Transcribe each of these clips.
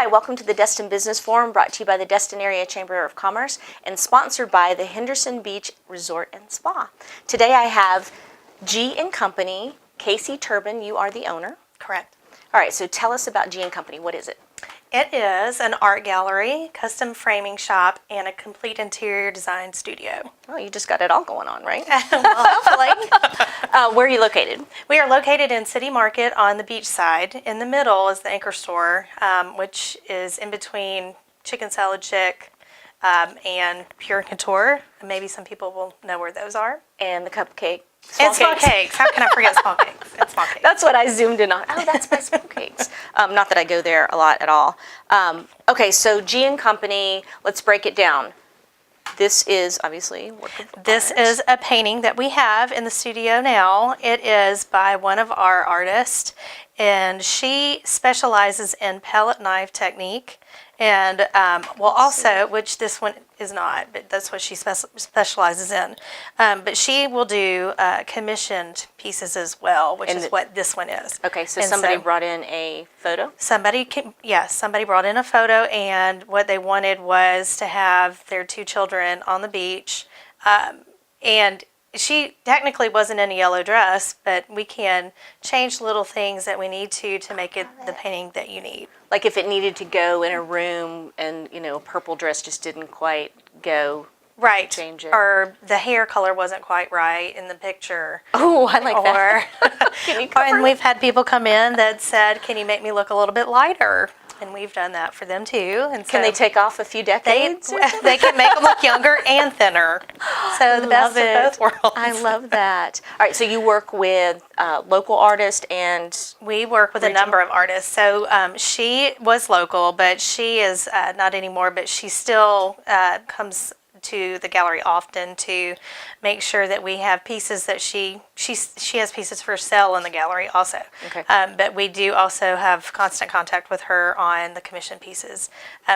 Hi, welcome to the Destin Business Forum, brought to you by the Destin Area Chamber of Commerce and sponsored by the Henderson Beach Resort and Spa. Today I have G&Company. Casey Turbin, you are the owner. Correct. All right, so tell us about G&Company. What is it? It is an art gallery, custom framing shop, and a complete interior design studio. Oh, you just got it all going on, right? Well, hopefully. Where are you located? We are located in City Market on the beach side. In the middle is the Anchor Store, which is in between Chicken Salad Chick and Pure Couture. Maybe some people will know where those are. And the cupcake. Small cakes. How can I forget small cakes? It's small cakes. That's what I zoomed in on. Oh, that's my small cakes. Not that I go there a lot at all. Okay, so G&Company, let's break it down. This is obviously work of art. This is a painting that we have in the studio now. It is by one of our artists, and she specializes in palette knife technique. And also, which this one is not, but that's what she specializes in. But she will do commissioned pieces as well, which is what this one is. Okay, so somebody brought in a photo? Somebody brought in a photo, and what they wanted was to have their two children on the beach. And she technically wasn't in a yellow dress, but we can change little things that we need to make it the painting that you need. Like if it needed to go in a room and, a purple dress just didn't quite go. Right. Change it. Or the hair color wasn't quite right in the picture. Oh, I like that. Can you cover and we've had people come in that said, can you make me look a little bit lighter? And we've done that for them too. And can they take off a few decades? They can make them look younger and thinner. So the best of both worlds. I love that. All right, so you work with local artists and... We work with a number of artists. So she was local, but she is not anymore, but she still comes to the gallery often to make sure that we have pieces that she has pieces for sale in the gallery also. Okay. But we do also have constant contact with her on the commission pieces.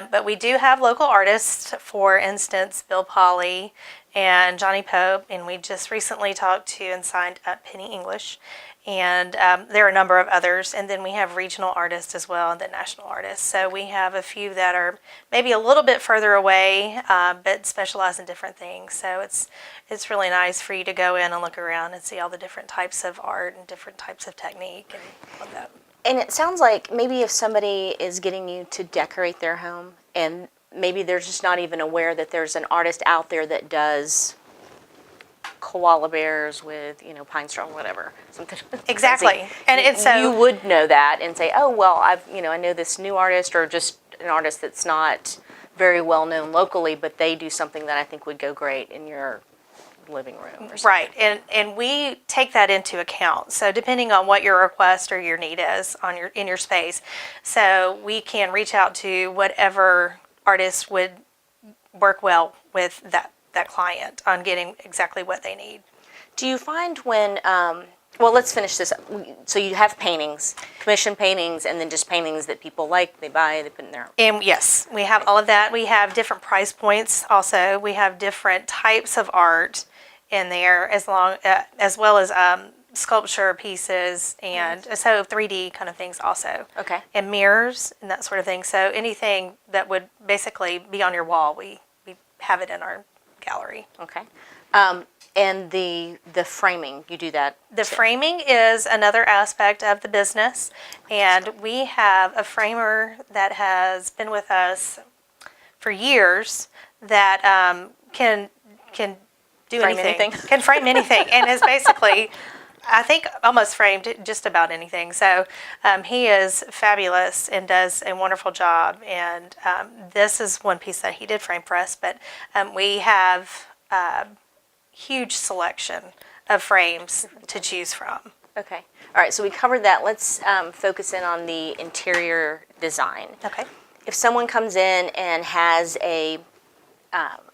But we do have local artists, for instance, Bill Polly and Johnny Pope, and we just recently talked to and signed up Penny English. And there are a number of others. And then we have regional artists as well, and then national artists. So we have a few that are maybe a little bit further away, but specialize in different things. So it's really nice for you to go in and look around and see all the different types of art and different types of technique and all that. And it sounds like maybe if somebody is getting you to decorate their home, and maybe they're just not even aware that there's an artist out there that does koala bears with, pine straw or whatever. Something exactly. And it's so you would know that and say, oh, well, I know this new artist, or just an artist that's not very well known locally, but they do something that I think would go great in your living room or something. Right. And we take that into account. So depending on what your request or your need is in your space, so we can reach out to whatever artist would work well with that client on getting exactly what they need. Do you find when, well, let's finish this up. So you have paintings, commission paintings, and then just paintings that people like, they buy, they put in their... And yes, we have all of that. We have different price points also. We have different types of art in there, as well as sculpture pieces, and so 3D kind of things also. Okay. And mirrors and that sort of thing. So anything that would basically be on your wall, we have it in our gallery. Okay. And the framing, you do that? The framing is another aspect of the business, and we have a framer that has been with us for years that can do anything. Can frame anything, and is basically, I think, almost framed just about anything. So he is fabulous and does a wonderful job. And this is one piece that he did frame for us, but we have a huge selection of frames to choose from. Okay. All right, so we covered that. Let's focus in on the interior design. Okay. If someone comes in and has a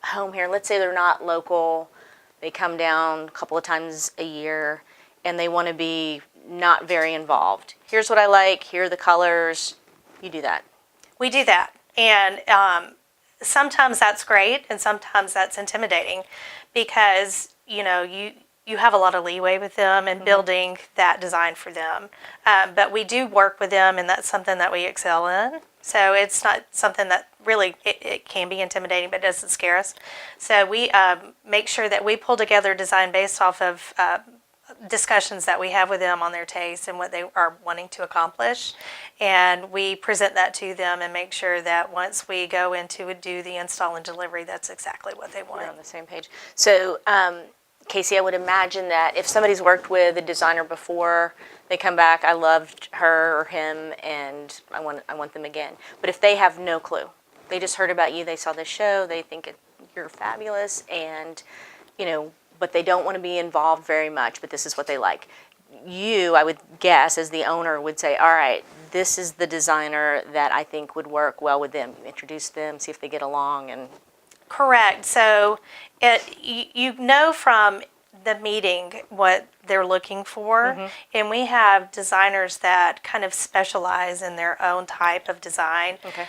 home here, let's say they're not local, they come down a couple of times a year, and they want to be not very involved. Here's what I like, here are the colors. You do that. We do that. And sometimes that's great, and sometimes that's intimidating because, you have a lot of leeway with them and building that design for them. But we do work with them, and that's something that we excel in. So it's not something that really, it can be intimidating, but it doesn't scare us. So we make sure that we pull together a design based off of discussions that we have with them on their taste and what they are wanting to accomplish. And we present that to them and make sure that once we go into do the install and delivery, that's exactly what they want. We're on the same page. So, Casey, I would imagine that if somebody's worked with a designer before, they come back, I loved her or him, and I want them again. But if they have no clue, they just heard about you, they saw this show, they think you're fabulous, and, but they don't want to be involved very much, but this is what they like. You, I would guess, as the owner, would say, all right, this is the designer that I think would work well with them. You introduce them, see if they get along, and... Correct. So you know from the meeting what they're looking for, and we have designers that kind of specialize in their own type of design. Okay.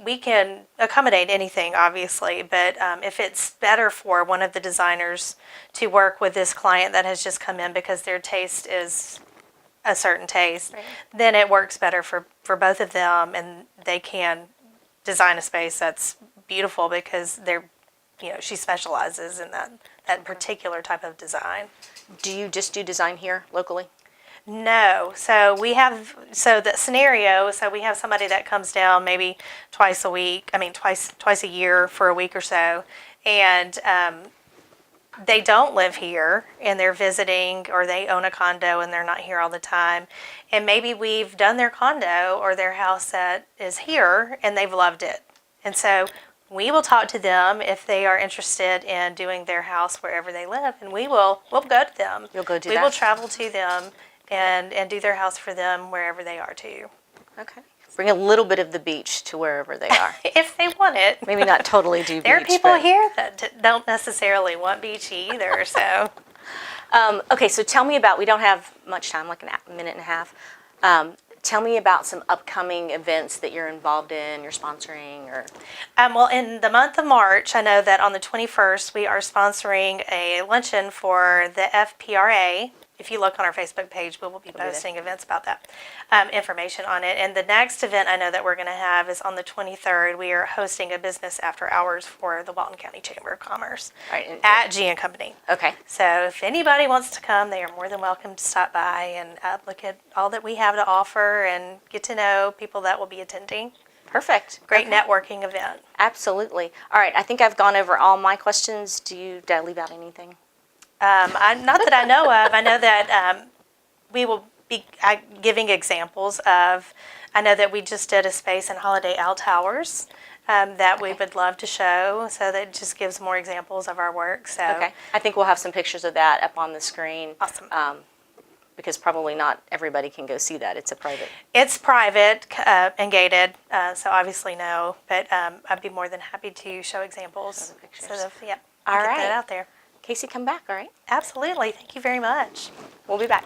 We can accommodate anything, obviously, but if it's better for one of the designers to work with this client that has just come in because their taste is a certain taste, right, then it works better for both of them, and they can design a space that's beautiful because she specializes in that particular type of design. Do you just do design here locally? No. So we have, the scenario, so we have somebody that comes down maybe twice a year for a week or so, and they don't live here and they're visiting, or they own a condo and they're not here all the time. And maybe we've done their condo or their house that is here and they've loved it. And so we will talk to them if they are interested in doing their house wherever they live, and we'll go to them. You'll go do that? We will travel to them and do their house for them wherever they are too. Okay. Bring a little bit of the beach to wherever they are. If they want it. Maybe not totally do beach. There are people but... here that don't necessarily want beachy either, so. Okay, so tell me about, we don't have much time, like a minute and a half. Tell me about some upcoming events that you're involved in, you're sponsoring, or... Well, in the month of March, I know that on the 21st, we are sponsoring a luncheon for the FPRA. If you look on our Facebook page, we will be posting events about that, information on it. And the next event I know that we're going to have is on the 23rd. We are hosting a business after hours for the Walton County Chamber of Commerce at G&Company. Okay. So if anybody wants to come, they are more than welcome to stop by and look at all that we have to offer and get to know people that will be attending. Perfect. Great networking event. Absolutely. All right, I think I've gone over all my questions. Did I leave out anything? Not that I know of. I know that we will be giving examples of, I know that we just did a space in Holiday Owl Towers that we would love to show, so that just gives more examples of our work. So Okay. I think we'll have some pictures of that up on the screen. Awesome. Because probably not everybody can go see that. It's a private. It's private and gated, so obviously no, but I'd be more than happy to show examples. Show the pictures. So All get right. that out there. Casey, come back, all right? Absolutely. Thank you very much. We'll be back.